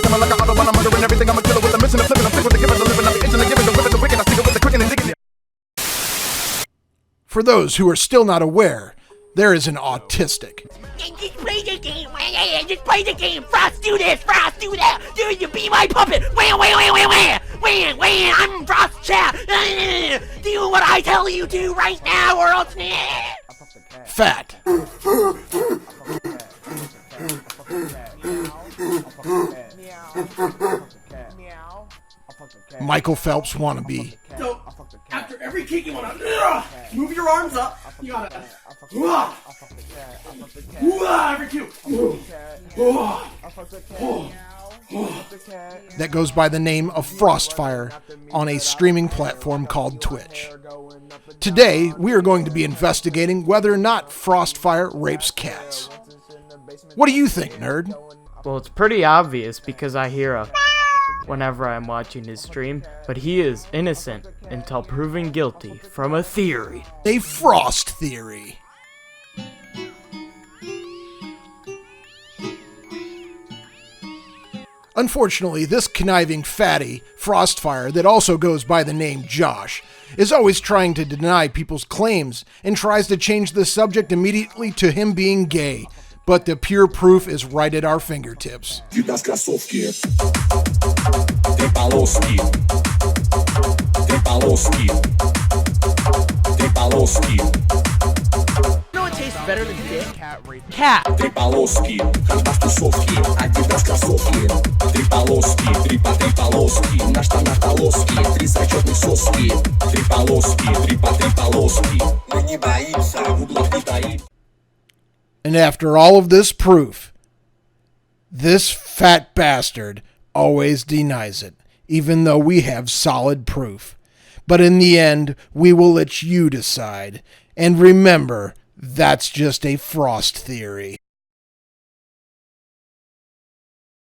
They coming like a Autobahn, I'm murdering everything. I'm a killer with a mission of flipping. I'm sick with the giving, the living. I'm the itching, the giving, the whipping, the wicked. I stick it with the quick and the digging. For those who are still not aware, there is an autistic. Just play the game. Just play the game. Frost, do this. Frost, do that. Dude, you be my puppet. Wham, wham, wham, wham, wham. Wham, wham. I'm Frost Chat. Do what I tell you to right now, or else. Fat. Michael Phelps wannabe. So, after every kick, you wanna move your arms up. You gotta every two. That goes by the name of Frostfire on a streaming platform called Twitch. Today, we are going to be investigating whether or not Frostfire rapes cats. What do you think, nerd? Well, it's pretty obvious because I hear a whenever I'm watching his stream, but he is innocent until proven guilty from a theory. A Frost theory. Unfortunately, this conniving fatty, Frostfire, that also goes by the name Josh, is always trying to deny people's claims and tries to change the subject immediately to him being gay. But the pure proof is right at our fingertips. You know what tastes better than dick? Cat. And after all of this proof, this fat bastard always denies it, even though we have solid proof. But in the end, we will let you decide. And remember, that's just a Frost theory.